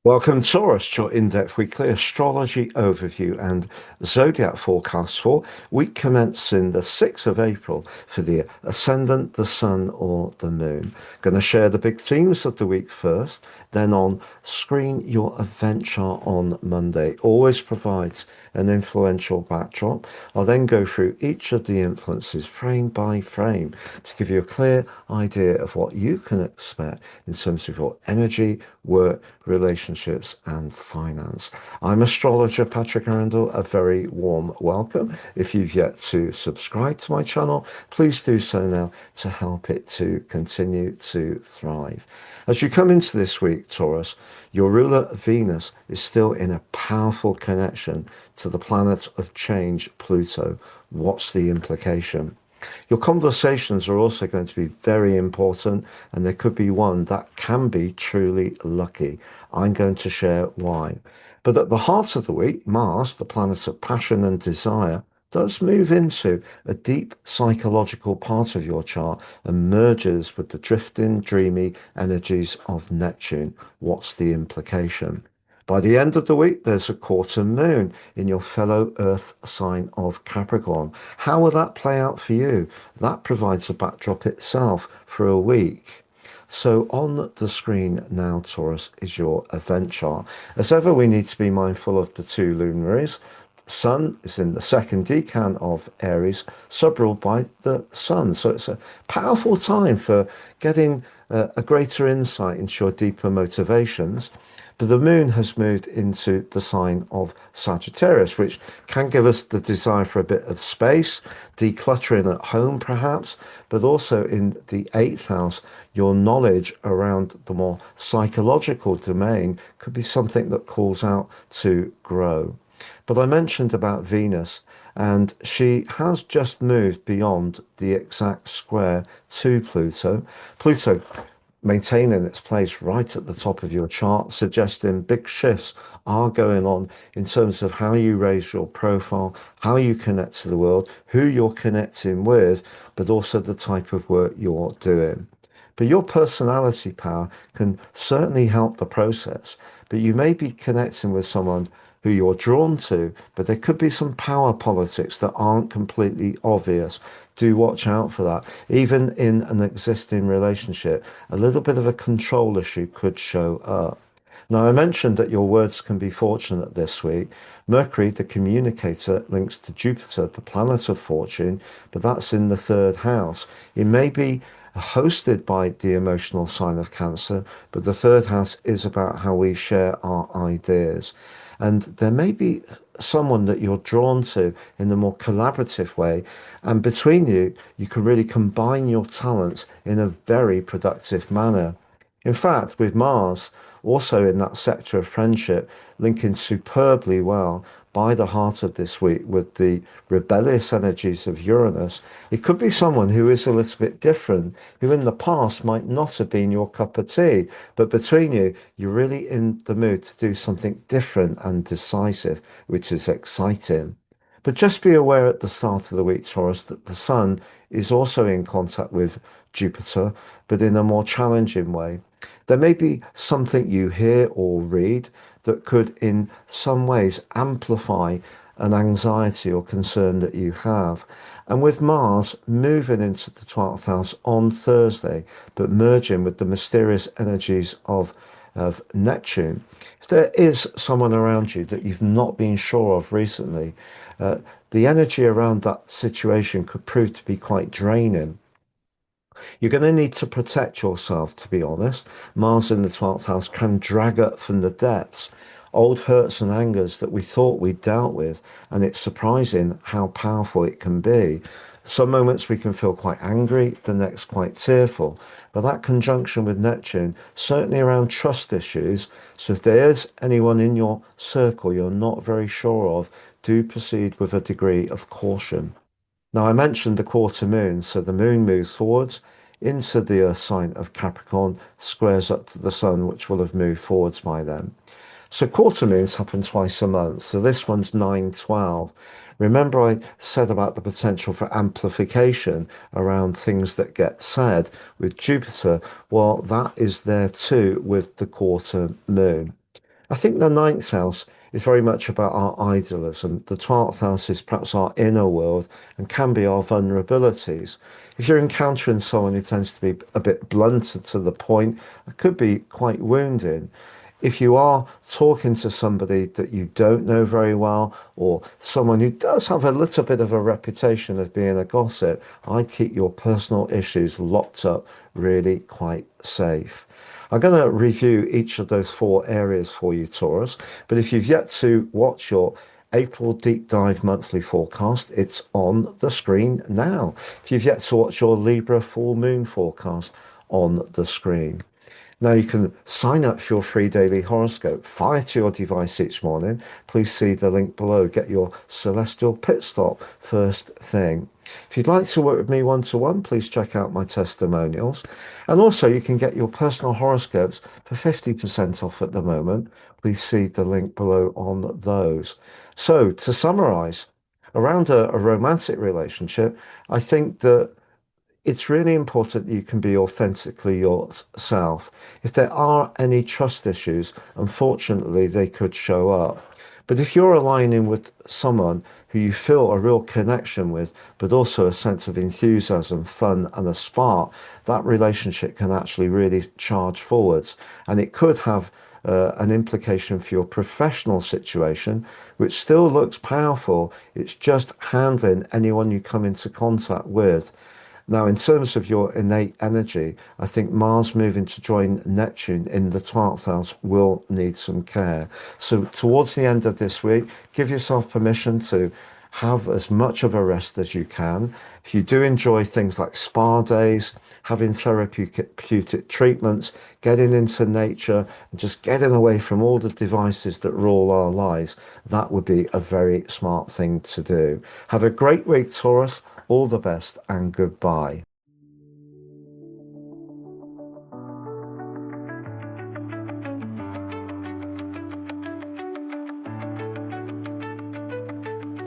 Welcome, Taurus, to your in-depth weekly astrology overview and zodiac forecast for week commencing the 6th of April for the ascendant, the sun, or the moon. Going to share the big themes of the week first, then on screen your event chart on Monday. Always provides an influential backdrop. I'll then go through each of the influences frame by frame to give you a clear idea of what you can expect in terms of your energy, work, relationships, and finance. I'm astrologer Patrick Arundel. A very warm welcome. If you've yet to subscribe to my channel, please do so now to help it to continue to thrive. As you come into this week, Taurus, your ruler Venus is still in a powerful connection to the planet of change, Pluto. What's the implication? Your conversations are also going to be very important, and there could be one that can be truly lucky. I'm going to share why. But at the heart of the week, Mars, the planet of passion and desire, does move into a deep psychological part of your chart and merges with the drifting, dreamy energies of Neptune. What's the implication? By the end of the week, there's a quarter moon in your fellow Earth sign of Capricorn. How will that play out for you? That provides a backdrop itself for a week. So on the screen now, Taurus, is your event chart. As ever, we need to be mindful of the two luminaries. Sun is in the second decan of Aries, sub-ruled by the Sun. So it's a powerful time for getting a greater insight into your deeper motivations. But the moon has moved into the sign of Sagittarius, which can give us the desire for a bit of space, decluttering at home perhaps, but also in the eighth house, your knowledge around the more psychological domain could be something that calls out to grow. But I mentioned about Venus, and she has just moved beyond the exact square to Pluto. Pluto maintaining its place right at the top of your chart, suggesting big shifts are going on in terms of how you raise your profile, how you connect to the world, who you're connecting with, but also the type of work you're doing. But your personality power can certainly help the process, but you may be connecting with someone who you're drawn to, but there could be some power politics that aren't completely obvious. Do watch out for that. Even in an existing relationship, a little bit of a control issue could show up. Now, I mentioned that your words can be fortunate this week. Mercury, the communicator, links to Jupiter, the planet of fortune, but that's in the third house. It may be hosted by the emotional sign of Cancer, but the third house is about how we share our ideas. And there may be someone that you're drawn to in a more collaborative way. And between you, you can really combine your talents in a very productive manner. In fact, with Mars also in that sector of friendship, linking superbly well by the heart of this week with the rebellious energies of Uranus, it could be someone who is a little bit different, who in the past might not have been your cup of tea, but between you, you're really in the mood to do something different and decisive, which is exciting. But just be aware at the start of the week, Taurus, that the Sun is also in contact with Jupiter, but in a more challenging way. There may be something you hear or read that could, in some ways, amplify an anxiety or concern that you have. And with Mars moving into the 12th house on Thursday, but merging with the mysterious energies of Neptune, if there is someone around you that you've not been sure of recently, the energy around that situation could prove to be quite draining. You're going to need to protect yourself, to be honest. Mars in the 12th house can drag up from the depths old hurts and angers that we thought we dealt with, and it's surprising how powerful it can be. Some moments we can feel quite angry, the next quite tearful. But that conjunction with Neptune, certainly around trust issues, so if there is anyone in your circle you're not very sure of, do proceed with a degree of caution. Now, I mentioned the quarter moon, so the moon moves forwards into the Earth sign of Capricorn, squares up to the sun, which will have moved forwards by then. So quarter moons happen twice a month. So this one's 9/12. Remember I said about the potential for amplification around things that get said with Jupiter? Well, that is there too with the quarter moon. I think the ninth house is very much about our idealism. The 12th house is perhaps our inner world and can be our vulnerabilities. If you're encountering someone who tends to be a bit blunted to the point, it could be quite wounding. If you are talking to somebody that you don't know very well, or someone who does have a little bit of a reputation of being a gossip, I'd keep your personal issues locked up really quite safe. I'm going to review each of those four areas for you, Taurus. But if you've yet to watch your April deep dive monthly forecast, it's on the screen now. If you've yet to watch your Libra full moon forecast, on the screen. Now you can sign up for your free daily horoscope. Fire to your device each morning. Please see the link below. Get your celestial pit stop first thing. If you'd like to work with me one-to-one, please check out my testimonials. And also you can get your personal horoscopes for 50% off at the moment. Please see the link below on those. So to summarize, around a romantic relationship, I think that it's really important you can be authentically yourself. If there are any trust issues, unfortunately, they could show up. But if you're aligning with someone who you feel a real connection with, but also a sense of enthusiasm, fun, and a spark, that relationship can actually really charge forwards. And it could have an implication for your professional situation, which still looks powerful. It's just handling anyone you come into contact with. Now, in terms of your innate energy, I think Mars moving to join Neptune in the 12th house will need some care. So, towards the end of this week, give yourself permission to have as much of a rest as you can. If you do enjoy things like spa days, having therapeutic treatments, getting into nature, and just getting away from all the devices that rule our lives, that would be a very smart thing to do. Have a great week, Taurus. All the best and goodbye.